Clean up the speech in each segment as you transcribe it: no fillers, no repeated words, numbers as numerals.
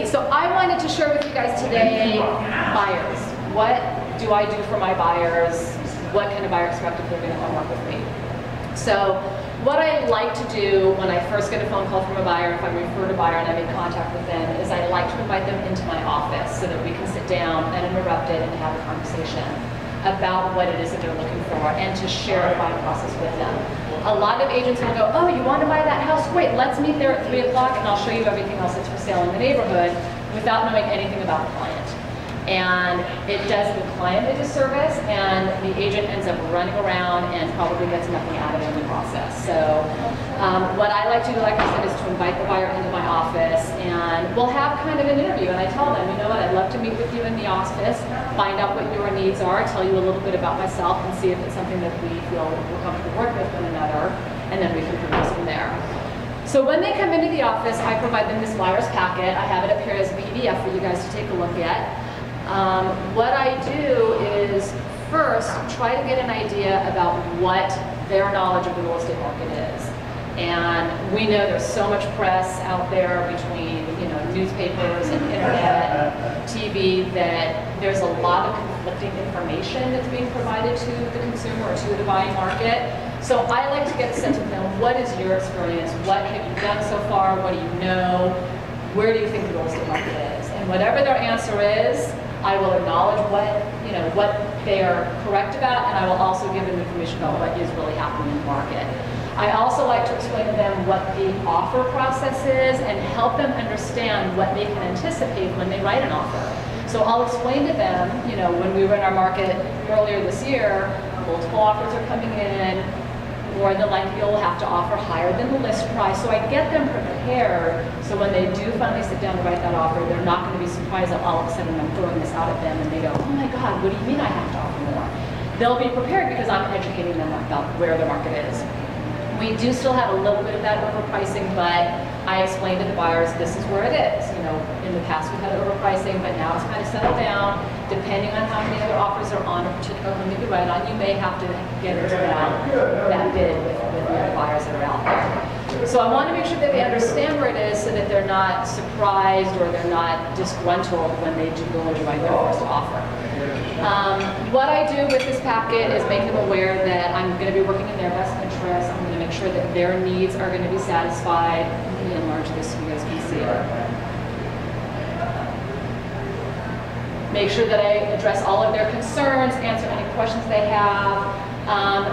So I wanted to share with you guys today buyers. What do I do for my buyers? What can a buyer expect if they're going to come work with me? So what I like to do when I first get a phone call from a buyer, if I refer to a buyer and I make contact with them, is I like to invite them into my office so that we can sit down uninterrupted and have a conversation about what it is that they're looking for and to share the buying process with them. A lot of agents will go, oh, you want to buy that house? Great, let's meet there at 3 o'clock and I'll show you everything else that's for sale in the neighborhood without knowing anything about the client. And it does the client a disservice, and the agent ends up running around and probably gets nothing out of it in the process. So what I like to do, like I said, is to invite the buyer into my office, and we'll have kind of an interview. And I tell them, you know what, I'd love to meet with you in the office, find out what your needs are, tell you a little bit about myself, and see if it's something that we feel we're comfortable working with one another, and then we can progress from there. So when they come into the office, I provide them this buyer's packet. I have it up here as a PDF for you guys to take a look at. What I do is first try to get an idea about what their knowledge of the real estate market is. And we know there's so much press out there between, newspapers and internet and TV that there's a lot of conflicting information that's being provided to the consumer or to the buying market. So I like to get a sense of them. What is your experience? What have you done so far? What do you know? Where do you think the real estate market is? And whatever their answer is, I will acknowledge what they are correct about, and I will also give them information about what is really happening in the market. I also like to explain to them what the offer process is and help them understand what they can anticipate when they write an offer. So I'll explain to them, when we were in our market earlier this year, multiple offers are coming in. More than likely you'll have to offer higher than the list price. So I get them prepared so when they do finally sit down to write that offer, they're not going to be surprised that all of a sudden I'm throwing this out at them and they go, oh my God, what do you mean I have to offer more? They'll be prepared because I'm educating them about where the market is. We do still have a little bit of that overpricing, but I explain to the buyers this is where it is. In the past we've had overpricing, but now it's kind of settled down. Depending on how many other offers are on a particular home that you write on, you may have to get into that bid with the other buyers that are out there. So I want to make sure that they understand where it is so that they're not surprised or they're not disgruntled when they do go and write their first offer. What I do with this packet is make them aware that I'm going to be working in their best interest. I'm going to make sure that their needs are going to be satisfied. Let me enlarge this so you guys can see it. Make sure that I address all of their concerns, answer any questions they have.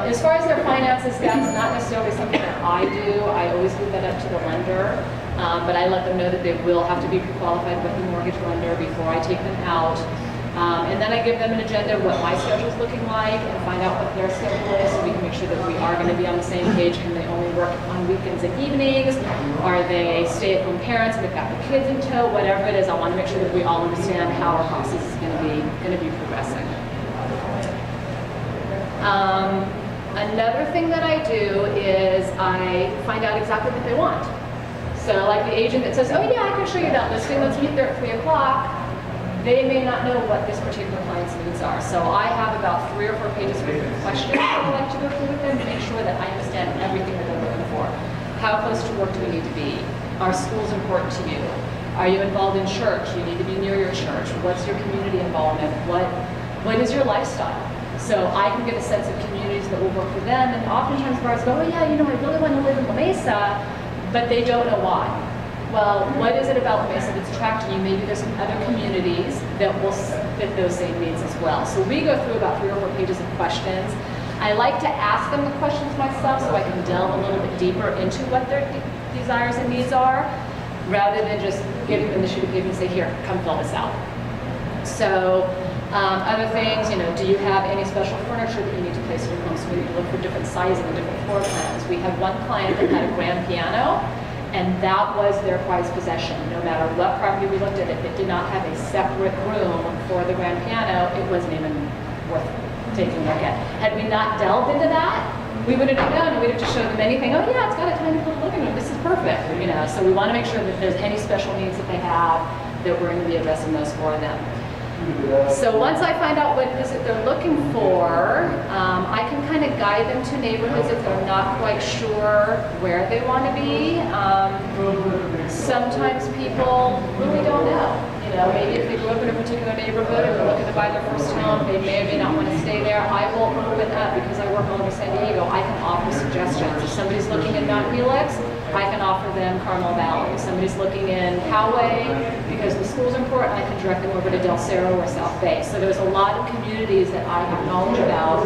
As far as their finances, that's not necessarily something that I do. I always leave that up to the lender. But I let them know that they will have to be pre-qualified with the mortgage lender before I take them out. And then I give them an agenda of what my schedule is looking like and find out what their schedule is so we can make sure that we are going to be on the same page. Can they only work on weekends and evenings? Are they stay-at-home parents and they've got the kids in tow? Whatever it is, I want to make sure that we all understand how our process is going to be progressing. Another thing that I do is I find out exactly what they want. So like the agent that says, oh yeah, I can show you that listing, let's meet there at 3 o'clock. They may not know what this particular client's needs are. So I have about 3 or 4 pages of questions that I like to go through with them to make sure that I understand everything that they're looking for. How close to work do we need to be? Are schools important to you? Are you involved in church? You need to be near your church. What's your community involvement? What is your lifestyle? So I can get a sense of communities that will work for them. And oftentimes buyers go, oh yeah, I really want to live in La Mesa, but they don't know why. Well, what is it about La Mesa that's attracting you? Maybe there's some other communities that will fit those same needs as well. So we go through about 3 or 4 pages of questions. I like to ask them the questions myself so I can delve a little bit deeper into what their desires and needs are, rather than just giving them the sheet of paper and say, here, come fill this out. So other things, do you have any special furniture that you need to place in your home? So we need to look for different sizing and different floor plans. We had one client that had a grand piano, and that was their prized possession. No matter what property we looked at, if it did not have a separate room for the grand piano, it wasn't even worth taking a look at. Had we not delved into that, we would have known, and we'd have just showed them anything. Oh yeah, it's got a tiny little living room. This is perfect. So we want to make sure that if there's any special needs that they have, that we're going to be addressing those for them. So once I find out what it is that they're looking for, I can kind of guide them to neighborhoods if they're not quite sure where they want to be. Sometimes people really don't know. You know, maybe if they grew up in a particular neighborhood and they're looking to buy their first home, they may or may not want to stay there. I will open up, because I work all over San Diego, I can offer suggestions. If somebody's looking in Mount Helix, I can offer them Carmel Valley. If somebody's looking in Poway, because the school's important, I can direct them over to Del Cerro or South Bay. So there's a lot of communities that I have knowledge about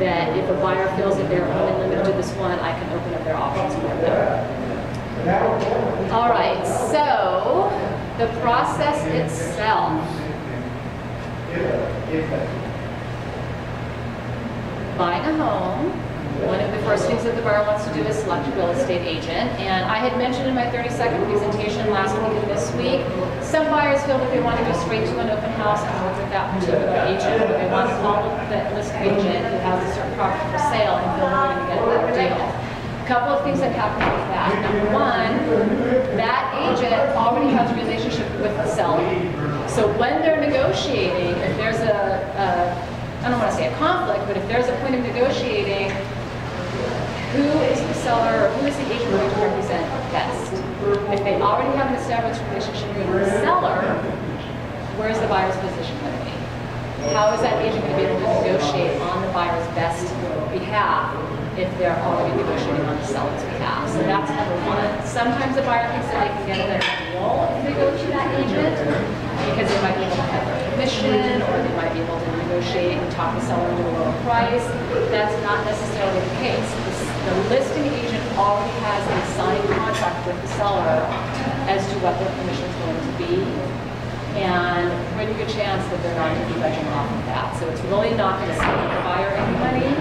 that if a buyer feels that they're only limited to this one, I can open up their options for them. All right, so the process itself. Buying a home, one of the first things that the buyer wants to do is select a real estate agent. And I had mentioned in my 30-second presentation last week and this week, some buyers feel that they want to go straight to an open house and work with that particular agent, or they want to call the listing agent who has a certain property for sale and feel they're going to get a better deal. A couple of things that happen with that. Number one, that agent already has a relationship with the seller. So when they're negotiating, if there's I don't want to say a conflict, but if there's a point of negotiating, who is the seller, or who is the agent going to represent best? If they already have an established relationship with the seller, where's the buyer's position going to be? How is that agent going to be able to negotiate on the buyer's best behalf if they're already negotiating on the seller's behalf? So that's number one. Sometimes the buyer thinks that they can get a better deal if they go to that agent, because they might be able to have their commission, or they might be able to negotiate and talk the seller into a lower price. That's not necessarily the case. The listing agent already has a signed contract with the seller as to what their commission is going to be, and pretty good chance that they're not going to be budging off of that. So it's really not going to save the buyer any money.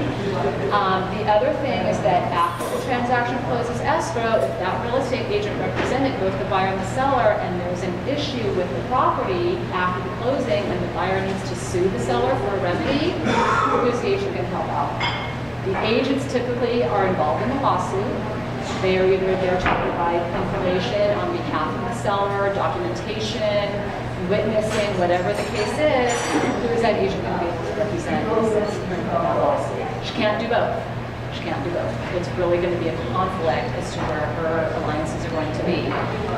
The other thing is that after the transaction closes escrow, if that real estate agent represented both the buyer and the seller, and there's an issue with the property after the closing, and the buyer needs to sue the seller for a remedy, who's the agent going to help out? The agents typically are involved in the lawsuit. They are either there to provide information on behalf of the seller, documentation, witnessing, whatever the case is. Who is that agent going to be able to represent in that lawsuit? She can't do both. She can't do both. It's really going to be a conflict as to where her alliances are going to be.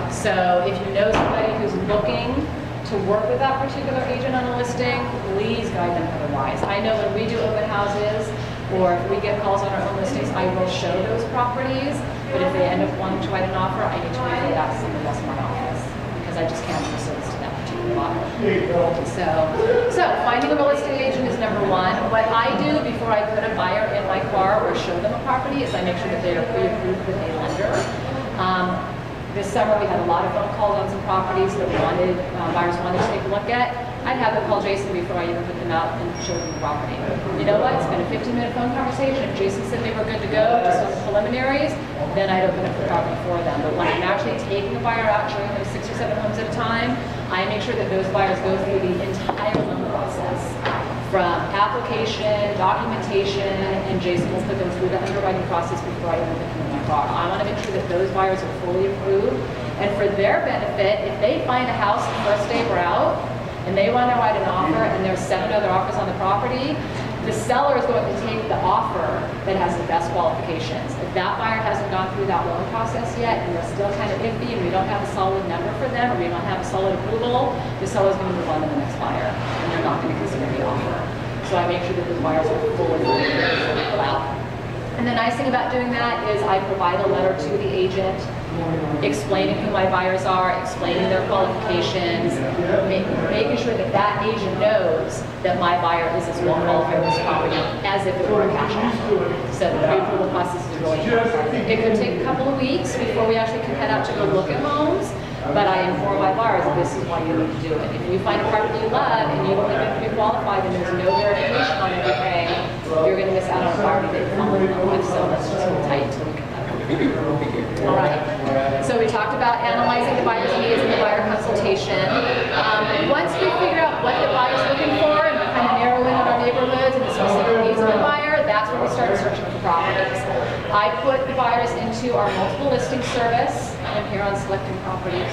So if you know somebody who's looking to work with that particular agent on a listing, please guide them otherwise. I know when we do open houses, or if we get calls on our own listings, I will show those properties, but if they end up wanting to write an offer, I need to refer that to somebody else in my office, because I just can't do service to that particular buyer. So finding a real estate agent is number one. What I do before I put a buyer in my car or show them a property is I make sure that they are pre-approved with a lender. This summer we had a lot of phone calls on some properties that buyers wanted to take a look at. I'd have them call Jason before I even put them out and show them the property. You know what? It's been a 15-minute phone conversation. Jason said they were good to go, just on the preliminaries. Then I'd open up the property for them. But when I'm actually taking a buyer out, showing them 6 or 7 homes at a time, I make sure that those buyers go through the entire loan process, from application, documentation, and Jason will put them through the underwriting process before I even put them in my car. I want to make sure that those buyers are fully approved. And for their benefit, if they find a house the first day we're out, and they want to write an offer, and there's 7 other offers on the property, the seller is going to take the offer that has the best qualifications. If that buyer hasn't gone through that loan process yet, and they're still kind of iffy, and we don't have a solid number for them, or we don't have a solid approval, the seller's going to move on to the next buyer, and they're not going to consider the offer. So I make sure that those buyers are fully allowed. And the nice thing about doing that is I provide a letter to the agent explaining who my buyers are, explaining their qualifications, making sure that that agent knows that my buyer is as well qualified for this property as if it were a cash offer. So the pre-approval process is really important. It could take a couple of weeks before we actually can head out to go look at homes, but I inform my buyers that this is why you need to do it. If you find a property you love and you don't think it pre-qualified and there's no verification on everything, you're going to miss out on a property that you fall in love with. So let's just hold tight until we can. All right. So we talked about analyzing the buyer's needs in the buyer consultation. Once we figure out what the buyer's looking for and we kind of narrow in on our neighborhoods and the specific needs of the buyer, that's when we start searching for properties. I put the buyers into our multiple listing service. I'm here on selecting properties.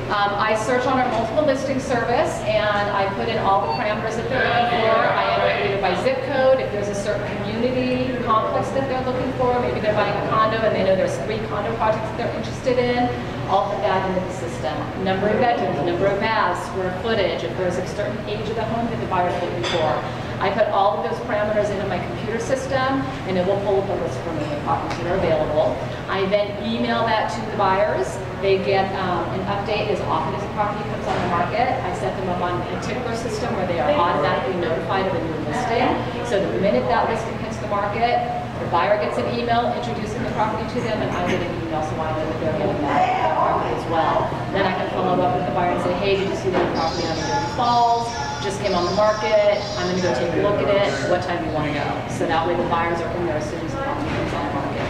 I search on our multiple listing service and I put in all the parameters that they're looking for. I enter it either by zip code, if there's a certain community complex that they're looking for, maybe they're buying a condo and they know there's 3 condo projects that they're interested in, I'll put that into the system. Number of bedrooms, number of baths, square footage, if there's a certain age of the home that the buyer's looking for. I put all of those parameters into my computer system and it will pull up a list for me of properties that are available. I then email that to the buyers. They get an update as often as a property comes on the market. I set them up on a tickler system where they are automatically notified of a new listing. So the minute that listing hits the market, the buyer gets an email introducing the property to them and I get an email so I know that they're getting that property as well. Then I can follow up with the buyer and say, hey, did you see that property on Adobe Falls? Just came on the market. I'm going to go take a look at it. What time do you want to go? So that way the buyers are in there as soon as the property comes on the market.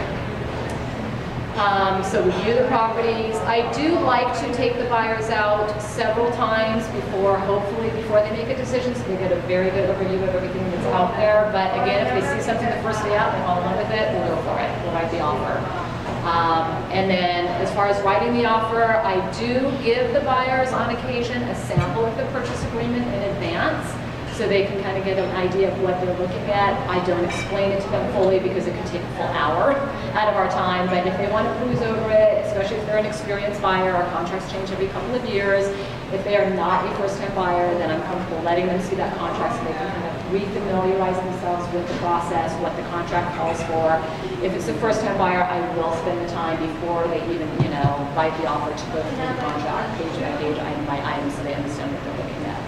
So we view the properties. I do like to take the buyers out several times hopefully before they make a decision, so they get a very good overview of everything that's out there. But again, if they see something the first day out and they fall in love with it, we'll go for it. We'll write the offer. And then as far as writing the offer, I do give the buyers on occasion a sample of the purchase agreement in advance so they can kind of get an idea of what they're looking at. I don't explain it to them fully because it could take a full hour out of our time, but if they want to cruise over it, especially if they're an experienced buyer, our contracts change every couple of years. If they are not a first-time buyer, then I'm comfortable letting them see that contract so they can kind of refamiliarize themselves with the process, what the contract calls for. If it's a first-time buyer, I will spend the time before they even, write the offer to go through the contract, page by page, item by item, so they understand what they're looking at.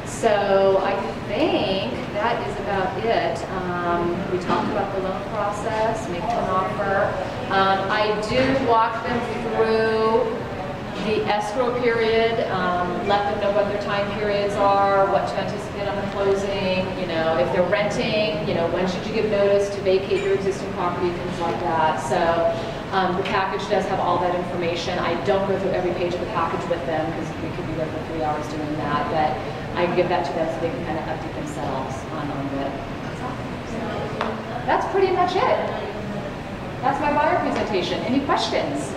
So I think that is about it. We talked about the loan process, make an offer. I do walk them through the escrow period, let them know what their time periods are, what to anticipate on the closing, if they're renting, when should you give notice to vacate your existing property, things like that. So the package does have all that information. I don't go through every page of the package with them because we could be there for 3 hours doing that, but I give that to them so they can kind of update themselves on it. So that's pretty much it. That's my buyer presentation. Any questions?